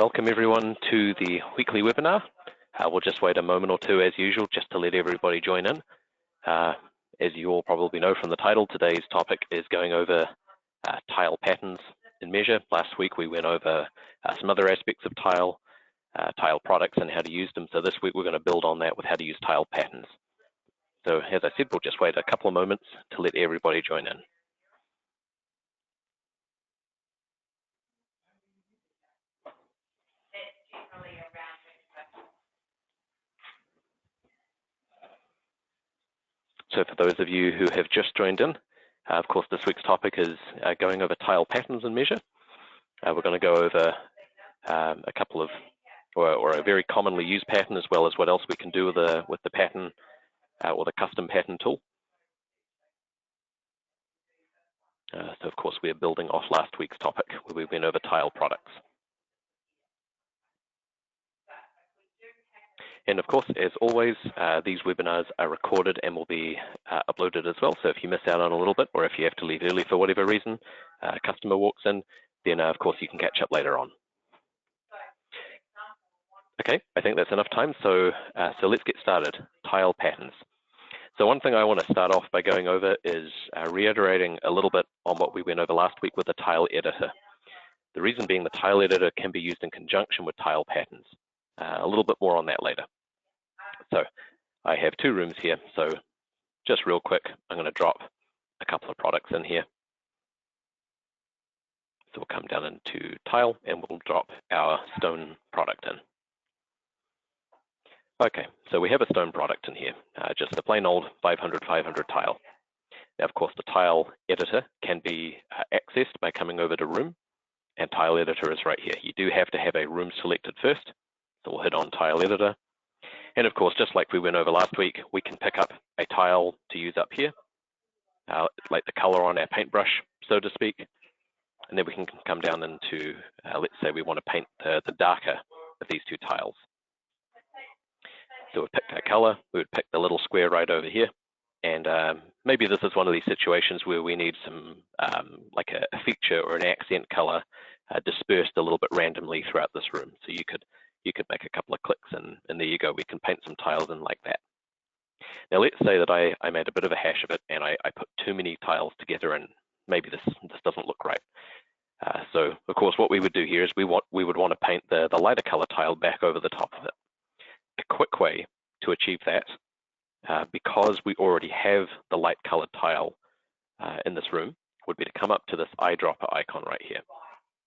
Welcome everyone to the weekly webinar. We'll just wait a moment or two as usual just to let everybody join in. As you all probably know from the title, today's topic is going over tile patterns in Measure. Last week we went over some other aspects of tile products and how to use them. So this week we're going to build on that with how to use tile patterns. So as I said, we'll just wait a couple of moments to let everybody join in. So for those of you who have just joined in, of course, this week's topic is going over tile patterns in Measure. We're going to go over a couple of, or a very commonly used pattern, as well as what else we can do with the pattern or the custom pattern tool. So of course, we are building off last week's topic where we went over tile products. And of course, as always, these webinars are recorded and will be uploaded as well. So if you miss out on a little bit, or if you have to leave early for whatever reason, a customer walks in, then of course you can catch up later on. Okay, I think that's enough time. So let's get started. Tile patterns. So one thing I want to start off by going over is reiterating a little bit on what we went over last week with the tile editor. The reason being the tile editor can be used in conjunction with tile patterns. A little bit more on that later. So I have two rooms here. So just real quick, I'm going to drop a couple of products in here. So we'll come down into tile and we'll drop our stone product in. Okay, so we have a stone product in here, just a plain old 500/500 tile. Now, of course, the tile editor can be accessed by coming over to room, and tile editor is right here. You do have to have a room selected first. So we'll hit on tile editor. And of course, just like we went over last week, we can pick up a tile to use up here, like the color on our paintbrush, so to speak. And then we can come down into, let's say we want to paint the darker of these two tiles. So we'd pick our color, we would pick the little square right over here. And maybe this is one of these situations where we need some, like a feature or an accent color dispersed a little bit randomly throughout this room. So you could make a couple of clicks and there you go, we can paint some tiles in like that. Now let's say that I made a bit of a hash of it and I put too many tiles together and maybe this doesn't look right. So of course what we would do here is we would want to paint the lighter color tile back over the top of it. A quick way to achieve that, because we already have the light colored tile in this room, would be to come up to this eyedropper icon right here.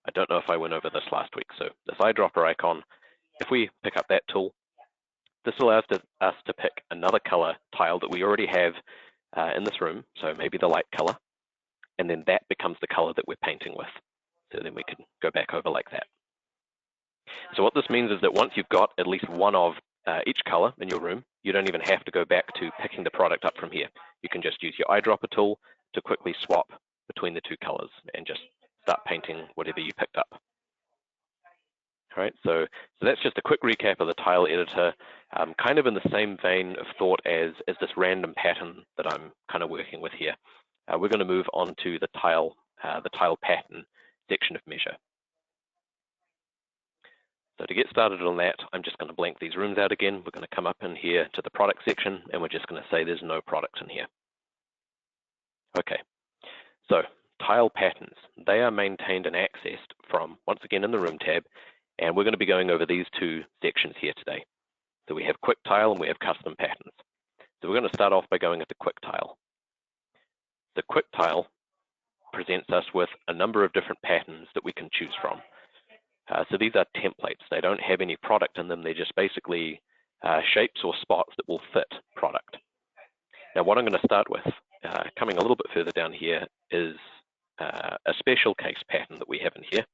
I don't know if I went over this last week. So this eyedropper icon, if we pick up that tool, this allows us to pick another color tile that we already have in this room, so maybe the light color, and then that becomes the color that we're painting with. So then we can go back over like that. So what this means is that once you've got at least one of each color in your room, you don't even have to go back to picking the product up from here. You can just use your eyedropper tool to quickly swap between the two colors and just start painting whatever you picked up. All right, so that's just a quick recap of the tile editor, kind of in the same vein of thought as this random pattern that I'm kind of working with here. We're going to move on to the tile pattern section of Measure. So to get started on that, I'm just going to blank these rooms out again. We're going to come up in here to the product section and we're just going to say there's no product in here. Okay, so tile patterns, they are maintained and accessed from, once again, in the room tab. And we're going to be going over these two sections here today. So we have quick tile and we have custom patterns. So we're going to start off by going into quick tile. The quick tile presents us with a number of different patterns that we can choose from. So these are templates. They don't have any product in them. They're just basically shapes or spots that will fit product. Now what I'm going to start with, coming a little bit further down here, is a special case pattern that we have in here.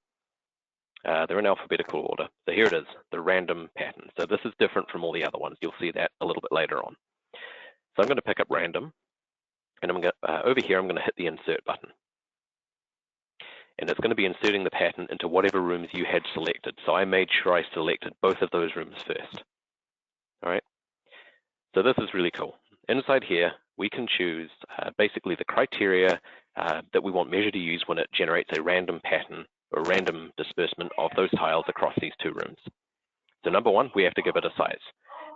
They're in alphabetical order. So here it is, the random pattern. So this is different from all the other ones. You'll see that a little bit later on. So I'm going to pick up random, and I'm going to, over here, I'm going to hit the insert button. And it's going to be inserting the pattern into whatever rooms you had selected. So I made sure I selected both of those rooms first. All right. So this is really cool. Inside here, we can choose basically the criteria that we want Measure to use when it generates a random pattern or random disbursement of those tiles across these two rooms. So number one, we have to give it a size.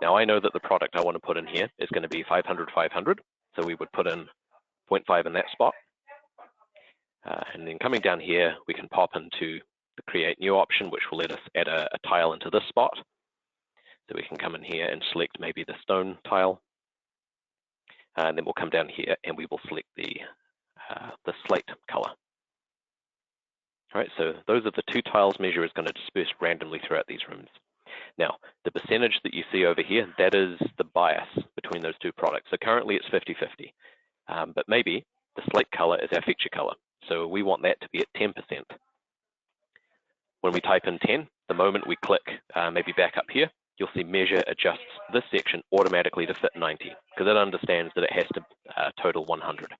Now I know that the product I want to put in here is going to be 500, 500. So we would put in 0.5 in that spot. And then coming down here, we can pop into the create new option, which will let us add a tile into this spot. So we can come in here and select maybe the stone tile. And then we'll come down here and we will select the slate color. All right, so those are the two tiles measure is going to disperse randomly throughout these rooms. Now, the percentage that you see over here, that is the bias between those two products. So currently it's 50-50, but maybe the slate color is our feature color. So we want that to be at 10%. When we type in 10, the moment we click maybe back up here, you'll see measure adjusts this section automatically to fit 90, because it understands that it has to total 100.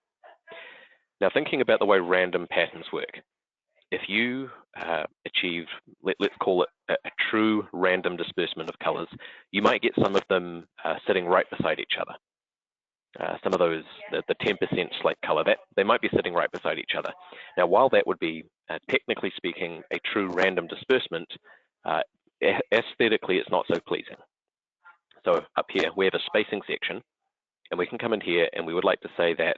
Now, thinking about the way random patterns work, if you achieve, let's call it a true random disbursement of colors, you might get some of them sitting right beside each other. Some of those, the 10% slate color, they might be sitting right beside each other. Now, while that would be, technically speaking, a true random disbursement, aesthetically, it's not so pleasing. So up here, we have a spacing section, and we can come in here and we would like to say that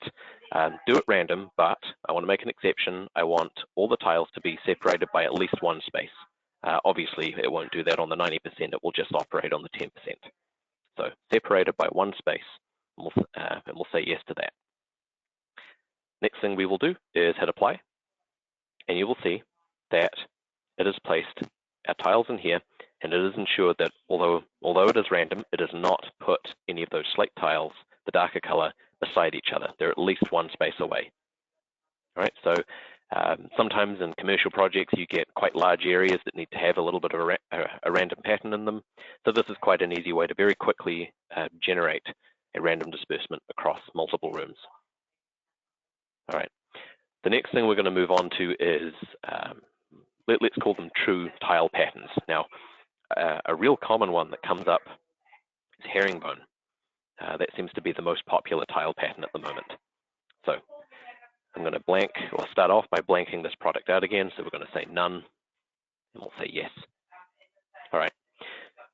do it random, but I want to make an exception. I want all the tiles to be separated by at least one space. Obviously, it won't do that on the 90%. It will just operate on the 10%. So separated by one space, and we'll say yes to that. Next thing we will do is hit apply, and you will see that it has placed our tiles in here, and it is ensured that although it is random, it does not put any of those slate tiles, the darker color, beside each other. They're at least one space away. All right, so sometimes in commercial projects, you get quite large areas that need to have a little bit of a random pattern in them. So this is quite an easy way to very quickly generate a random disbursement across multiple rooms. All right, the next thing we're going to move on to is, let's call them true tile patterns. Now, a real common one that comes up is herringbone. That seems to be the most popular tile pattern at the moment. So I'm going to start off by blanking this product out again. So we're going to say none, and we'll say yes. All right,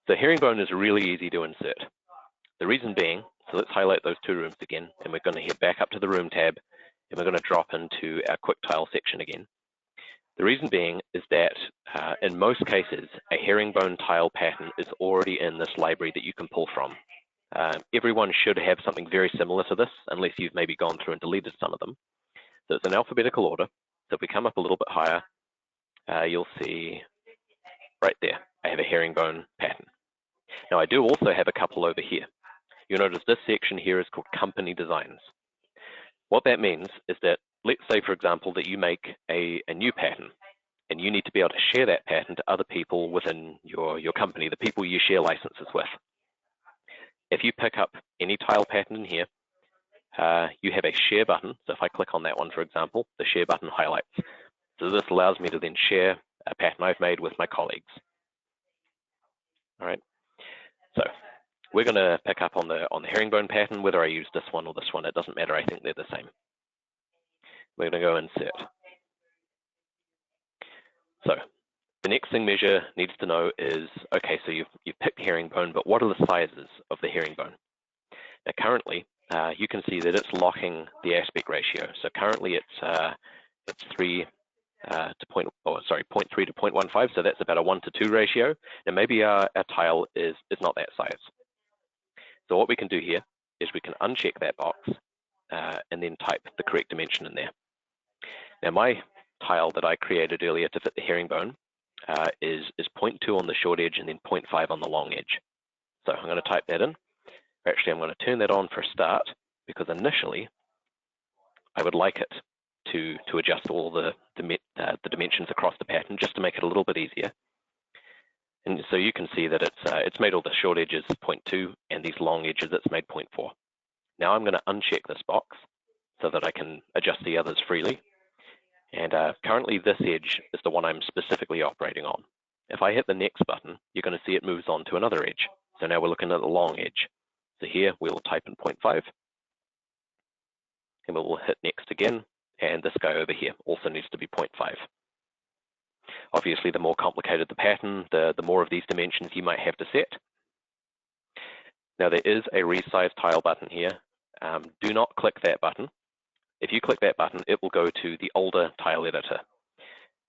so herringbone is really easy to insert. The reason being, so let's highlight those two rooms again, and we're going to head back up to the room tab, and we're going to drop into our quick tile section again. The reason being is that in most cases, a herringbone tile pattern is already in this library that you can pull from. Everyone should have something very similar to this, unless you've maybe gone through and deleted some of them. So it's in alphabetical order. So if we come up a little bit higher, you'll see right there, I have a herringbone pattern. Now I do also have a couple over here. You'll notice this section here is called company designs. What that means is that, let's say, for example, that you make a new pattern, and you need to be able to share that pattern to other people within your company, the people you share licenses with. If you pick up any tile pattern in here, you have a share button. So if I click on that one, for example, the share button highlights. So this allows me to then share a pattern I've made with my colleagues. All right. So we're going to pick up on the herringbone pattern, whether I use this one or this one, it doesn't matter. I think they're the same. We're going to go insert. So the next thing Measure needs to know is, okay, so you've picked herringbone, but what are the sizes of the herringbone? Now currently, you can see that it's locking the aspect ratio. So currently it's 0.3 to 0.15. So that's about a 1:2 ratio. And maybe our tile is not that size. So what we can do here is we can uncheck that box and then type the correct dimension in there. Now my tile that I created earlier to fit the herringbone is 0.2 on the short edge and then 0.5 on the long edge. So I'm going to type that in. Actually, I'm going to turn that on for a start, because initially I would like it to adjust all the dimensions across the pattern just to make it a little bit easier. And so you can see that it's made all the short edges 0.2 and these long edges it's made 0.4. Now I'm going to uncheck this box so that I can adjust the others freely. And currently this edge is the one I'm specifically operating on. If I hit the next button, you're going to see it moves on to another edge. So now we're looking at the long edge. So here we'll type in 0.5, and we'll hit next again, and this guy over here also needs to be 0.5. Obviously, the more complicated the pattern, the more of these dimensions you might have to set. Now, there is a Resize tile button here. Do not click that button. If you click that button, it will go to the older tile editor.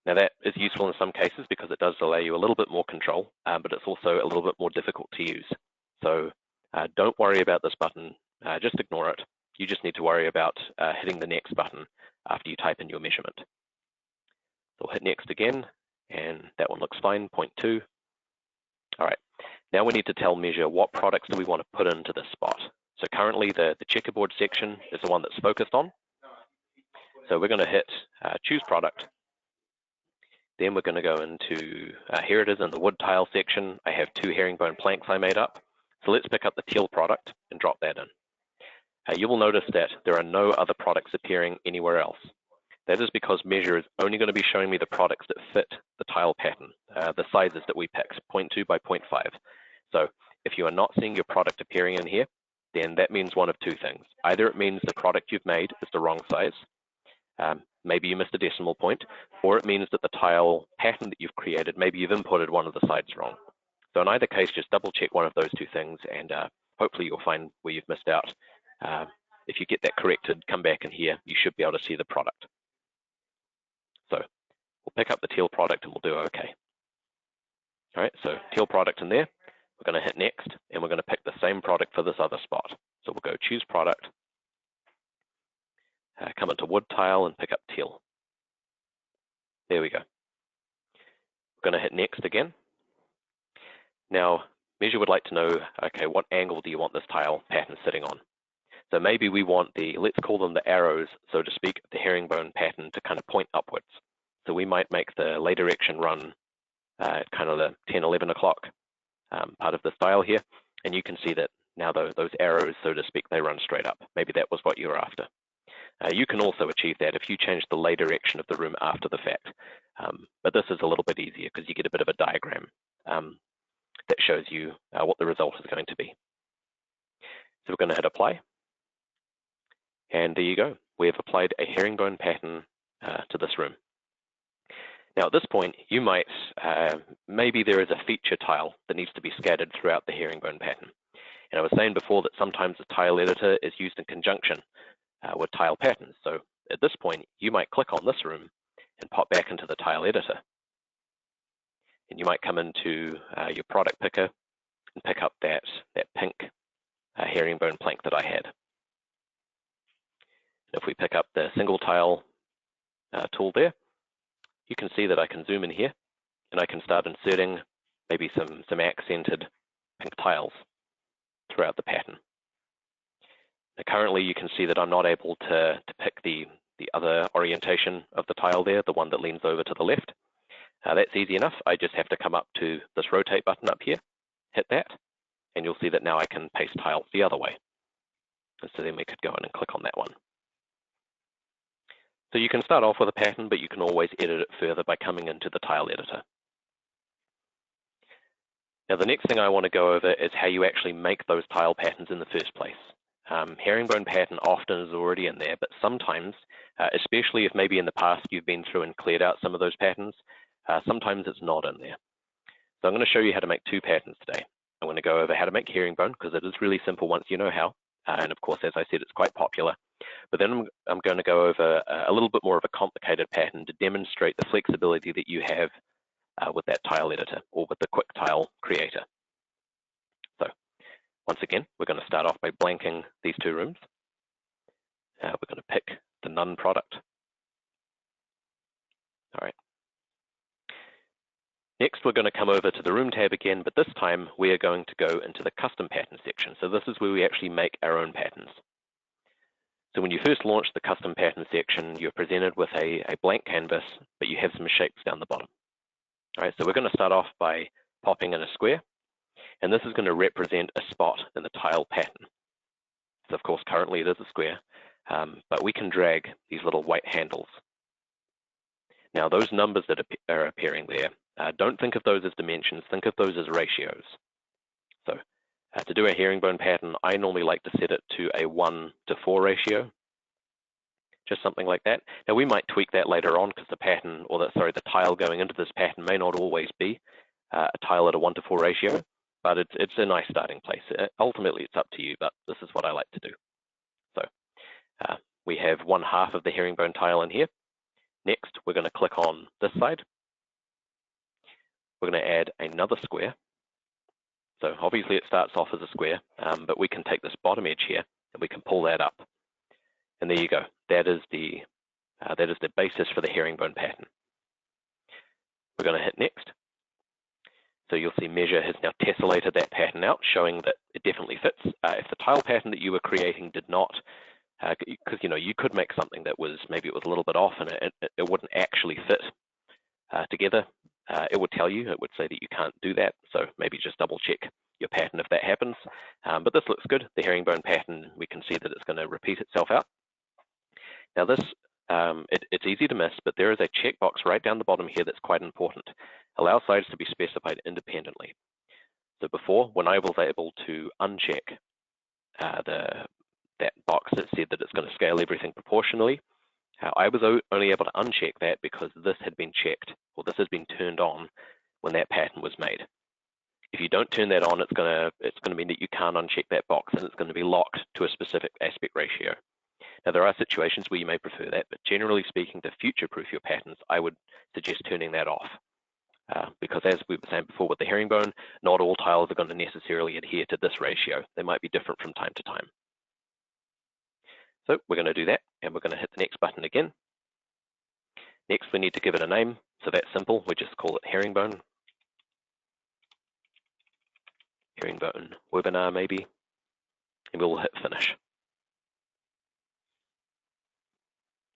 Now, that is useful in some cases because it does allow you a little bit more control, but it's also a little bit more difficult to use. So don't worry about this button, just ignore it. You just need to worry about hitting the next button after you type in your measurement. So we'll hit next again, and that one looks fine, 0.2. All right, now we need to tell Measure what products do we want to put into this spot. So currently the checkerboard section is the one that's focused on. So we're going to hit choose product. Then we're going to go into, here it is in the wood tile section. I have 2 herringbone planks I made up. So let's pick up the teal product and drop that in. You will notice that there are no other products appearing anywhere else. That is because Measure is only going to be showing me the products that fit the tile pattern, the sizes that we picked, 0.2 by 0.5. So if you are not seeing your product appearing in here, then that means one of 2 things. Either it means the product you've made is the wrong size, maybe you missed a decimal point, or it means that the tile pattern that you've created, maybe you've inputted one of the sides wrong. So in either case, just double check one of those 2 things, and hopefully you'll find where you've missed out. If you get that corrected, come back in here, you should be able to see the product. So we'll pick up the teal product and we'll do OK. All right, so teal product in there. We're going to hit next, and we're going to pick the same product for this other spot. So we'll go choose product, come into wood tile and pick up teal. There we go. We're going to hit next again. Now, Measure would like to know, okay, what angle do you want this tile pattern sitting on? So maybe we want the, let's call them the arrows, so to speak, the herringbone pattern to kind of point upwards. So we might make the lay direction run at kind of the 10, 11 o'clock part of the style here. And you can see that now those arrows, so to speak, they run straight up. Maybe that was what you were after. You can also achieve that if you change the lay direction of the room after the fact. But this is a little bit easier because you get a bit of a diagram that shows you what the result is going to be. So we're going to hit apply. And there you go. We have applied a herringbone pattern to this room. Now at this point, you might, maybe there is a feature tile that needs to be scattered throughout the herringbone pattern. And I was saying before that sometimes the tile editor is used in conjunction with tile patterns. So at this point, you might click on this room and pop back into the tile editor. And you might come into your product picker and pick up that pink herringbone plank that I had. If we pick up the single tile tool there, you can see that I can zoom in here and I can start inserting maybe some accented pink tiles throughout the pattern. Now, currently, you can see that I'm not able to pick the other orientation of the tile there, the one that leans over to the left. That's easy enough. I just have to come up to this rotate button up here, hit that, and you'll see that now I can paste tiles the other way. And so then we could go in and click on that one. So you can start off with a pattern, but you can always edit it further by coming into the tile editor. Now the next thing I want to go over is how you actually make those tile patterns in the first place. Herringbone pattern often is already in there, but sometimes, especially if maybe in the past you've been through and cleared out some of those patterns, sometimes it's not in there. So I'm going to show you how to make 2 patterns today. I'm going to go over how to make herringbone because it is really simple once you know how. And of course, as I said, it's quite popular. But then I'm going to go over a little bit more of a complicated pattern to demonstrate the flexibility that you have with that tile editor or with the quick tile creator. So once again, we're going to start off by blanking these 2 rooms. We're going to pick the none product. All right. Next, we're going to come over to the room tab again, but this time we are going to go into the custom pattern section. So this is where we actually make our own patterns. So when you first launch the custom pattern section, you're presented with a blank canvas, but you have some shapes down the bottom. All right, so we're going to start off by popping in a square, and this is going to represent a spot in the tile pattern. So of course, currently it is a square, but we can drag these little white handles. Now those numbers that are appearing there, don't think of those as dimensions, think of those as ratios. So to do a herringbone pattern, I normally like to set it to a 1:4 ratio. just something like that. Now we might tweak that later on because the pattern, or the tile going into this pattern may not always be a tile at a 1:4 ratio, but it's a nice starting place. Ultimately, it's up to you, but this is what I like to do. So we have 1/2 of the herringbone tile in here. Next, we're going to click on this side. We're going to add another square. So obviously it starts off as a square, but we can take this bottom edge here and we can pull that up. And there you go. That is the basis for the herringbone pattern. We're going to hit next. So you'll see Measure has now tessellated that pattern out, showing that it definitely fits. If the tile pattern that you were creating did not, because you could make something that was, maybe it was a little bit off and it wouldn't actually fit together, it would tell you, it would say that you can't do that. So maybe just double check your pattern if that happens. But this looks good. The herringbone pattern, we can see that it's going to repeat itself out. Now this, it's easy to miss, but there is a checkbox right down the bottom here that's quite important. Allow sides to be specified independently. So before, when I was able to uncheck that box that said that it's going to scale everything proportionally, I was only able to uncheck that because this had been checked, or this has been turned on when that pattern was made. If you don't turn that on, it's going to mean that you can't uncheck that box, and it's going to be locked to a specific aspect ratio. Now, there are situations where you may prefer that, but generally speaking, to future-proof your patterns, I would suggest turning that off. Because as we were saying before with the herringbone, not all tiles are going to necessarily adhere to this ratio. They might be different from time to time. So we're going to do that, and we're going to hit the next button again. Next, we need to give it a name. So that's simple. We just call it herringbone. Herringbone webinar, maybe. And we'll hit finish.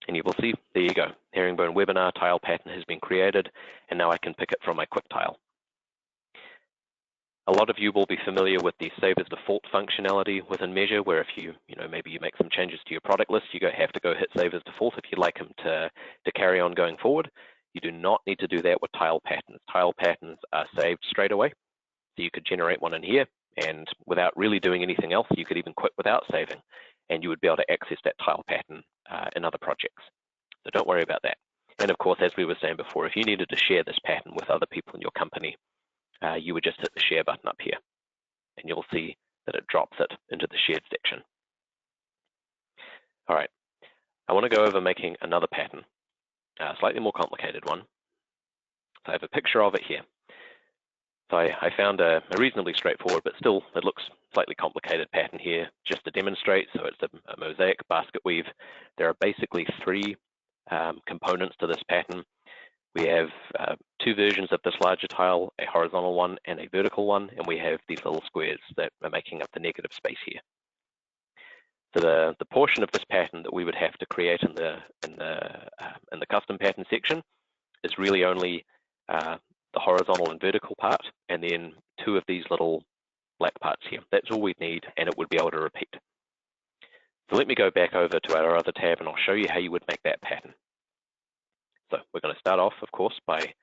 And you will see, there you go. Herringbone webinar tile pattern has been created, and now I can pick it from my quick tile. A lot of you will be familiar with the Save as Default functionality within Measure, where if maybe you make some changes to your product list, you have to go hit Save as Default if you'd like them to carry on going forward. You do not need to do that with tile patterns. Tile patterns are saved straight away. So you could generate one in here, and without really doing anything else, you could even quit without saving, and you would be able to access that tile pattern in other projects. So don't worry about that. And of course, as we were saying before, if you needed to share this pattern with other people in your company, you would just hit the share button up here, and you'll see that it drops it into the shared section. All right, I want to go over making another pattern, a slightly more complicated one. So I have a picture of it here. So I found a reasonably straightforward, but still it looks slightly complicated pattern here just to demonstrate. So it's a mosaic basket weave. There are basically 3 components to this pattern. We have 2 versions of this larger tile, a horizontal one and a vertical one, and we have these little squares that are making up the negative space here. So the portion of this pattern that we would have to create in the custom pattern section is really only the horizontal and vertical part, and then 2 of these little black parts here. That's all we need, and it would be able to repeat. So let me go back over to our other tab, and I'll show you how you would make that pattern. So we're going to start off, of course, by,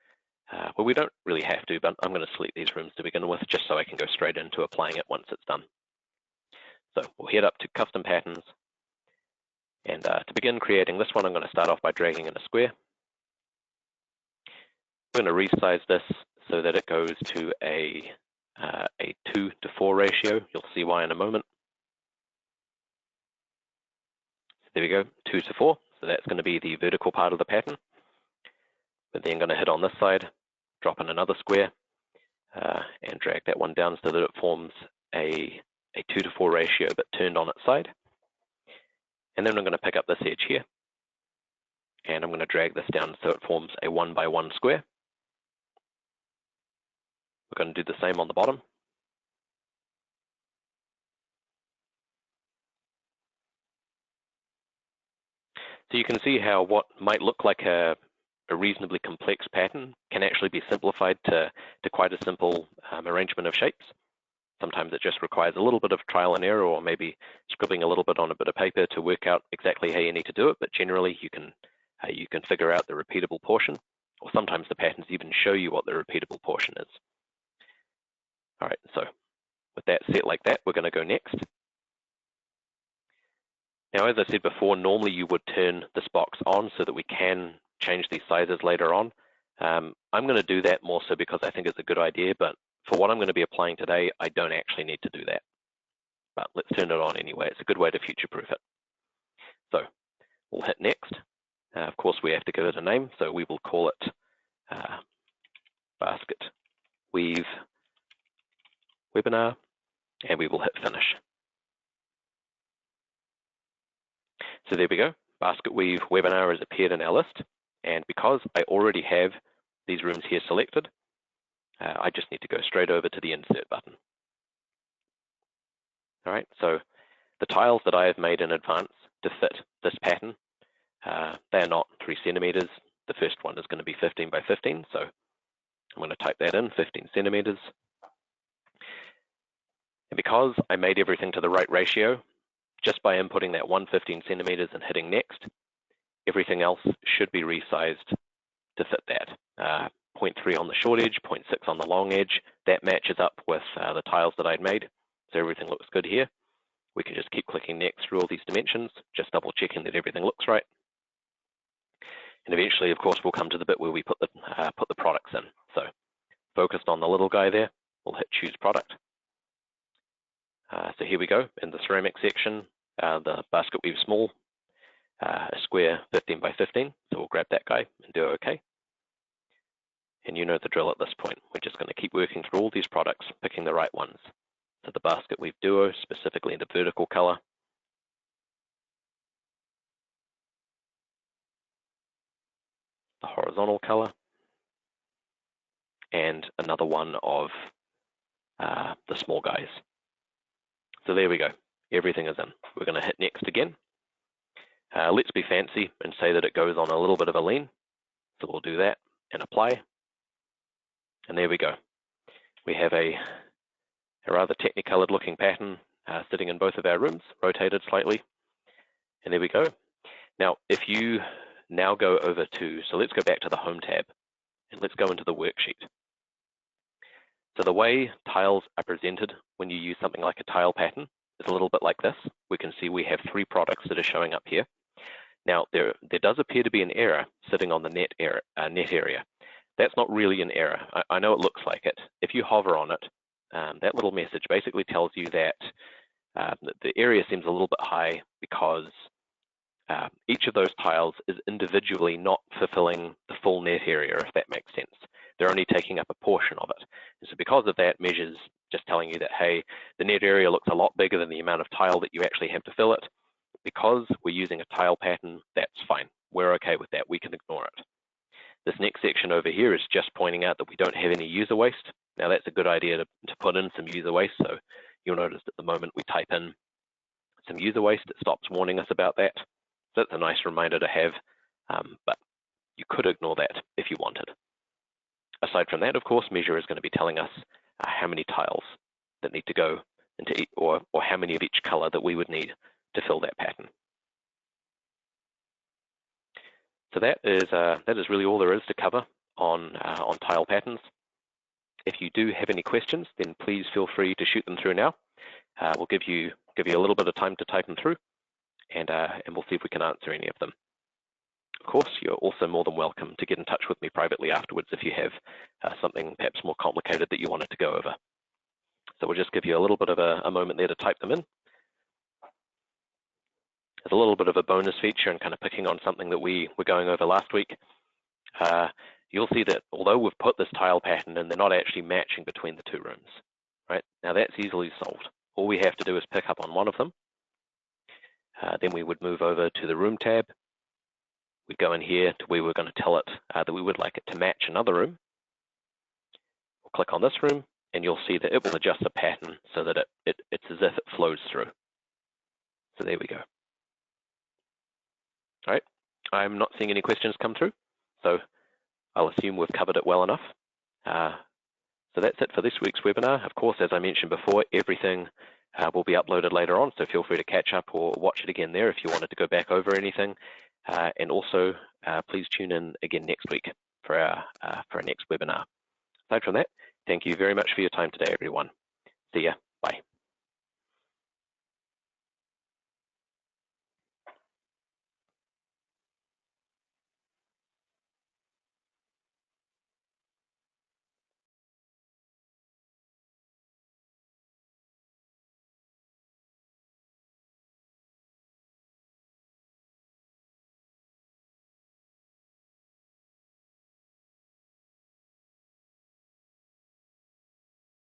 well, we don't really have to, but I'm going to select these rooms to begin with, just so I can go straight into applying it once it's done. So we'll head up to Custom Patterns, and to begin creating this one, I'm going to start off by dragging in a square. We're going to resize this so that it goes to a 2:4 ratio. You'll see why in a moment. There we go, 2:4. So that's going to be the vertical part of the pattern. But then I'm going to hit on this side, drop in another square, and drag that one down so that it forms a 2:4 ratio, but turned on its side. And then I'm going to pick up this edge here, and I'm going to drag this down so it forms a 1x1 square. We're going to do the same on the bottom. So you can see how what might look like a reasonably complex pattern can actually be simplified to quite a simple arrangement of shapes. Sometimes it just requires a little bit of trial and error, or maybe scribbling a little bit on a bit of paper to work out exactly how you need to do it. But generally, you can figure out the repeatable portion, or sometimes the patterns even show you what the repeatable portion is. All right, so with that set like that, we're going to go next. Now, as I said before, normally you would turn this box on so that we can change these sizes later on. I'm going to do that more so because I think it's a good idea, but for what I'm going to be applying today, I don't actually need to do that. But let's turn it on anyway. It's a good way to future-proof it. So we'll hit next. Of course, we have to give it a name, so we will call it Basket Weave Webinar, and we will hit finish. So there we go. Basket Weave Webinar has appeared in our list, and because I already have these rooms here selected, I just need to go straight over to the Insert button. All right, so the tiles that I have made in advance to fit this pattern, they are not 3 centimeters. The first one is going to be 15 by 15, so I'm going to type that in, 15 centimeters. And because I made everything to the right ratio, just by inputting that 115 centimeters and hitting next, everything else should be resized to fit that. 0.3 on the short edge, 0.6 on the long edge. That matches up with the tiles that I'd made. So everything looks good here. We can just keep clicking next through all these dimensions, just double checking that everything looks right. And eventually, of course, we'll come to the bit where we put the products in. So focused on the little guy there, we'll hit choose product. So here we go in the ceramic section, the basket weave small, a square 15 by 15. So we'll grab that guy and do OK. And you know the drill at this point. We're just going to keep working through all these products, picking the right ones. So the basket weave duo, specifically in the vertical color. The horizontal color. And another one of the small guys. So there we go. Everything is in. We're going to hit next again. Let's be fancy and say that it goes on a little bit of a lean. So we'll do that and apply. And there we go. We have a rather technicolored looking pattern sitting in both of our rooms, rotated slightly. And there we go. Now, if you now go over to, so let's go back to the Home tab and let's go into the worksheet. So the way tiles are presented when you use something like a tile pattern is a little bit like this. We can see we have 3 products that are showing up here. Now, there does appear to be an error sitting on the net area. That's not really an error. I know it looks like it. If you hover on it, that little message basically tells you that the area seems a little bit high because each of those tiles is individually not fulfilling the full net area, if that makes sense. They're only taking up a portion of it. And so because of that, Measure's just telling you that, hey, the net area looks a lot bigger than the amount of tile that you actually have to fill it. Because we're using a tile pattern, that's fine. We're okay with that. We can ignore it. This next section over here is just pointing out that we don't have any user waste. Now that's a good idea to put in some user waste. So you'll notice that the moment we type in some user waste, it stops warning us about that. So that's a nice reminder to have, but you could ignore that if you wanted. Aside from that, of course, Measure is going to be telling us how many tiles that need to go into each, or how many of each color that we would need to fill that pattern. So that is really all there is to cover on tile patterns. If you do have any questions, then please feel free to shoot them through now. We'll give you a little bit of time to type them through, and we'll see if we can answer any of them. Of course, you're also more than welcome to get in touch with me privately afterwards if you have something perhaps more complicated that you wanted to go over. So we'll just give you a little bit of a moment there to type them in. As a little bit of a bonus feature and kind of picking on something that we were going over last week, you'll see that although we've put this tile pattern in, they're not actually matching between the 2 rooms. Right? Now that's easily solved. All we have to do is pick up on one of them. Then we would move over to the Room tab. We'd go in here to where we're going to tell it that we would like it to match another room. We'll click on this room, and you'll see that it will adjust the pattern so that it's as if it flows through. So there we go. All right, I'm not seeing any questions come through, so I'll assume we've covered it well enough. So that's it for this week's webinar. Of course, as I mentioned before, everything will be uploaded later on, so feel free to catch up or watch it again there if you wanted to go back over anything. And also, please tune in again next week for our next webinar. Aside from that, thank you very much for your time today, everyone. See ya. Bye.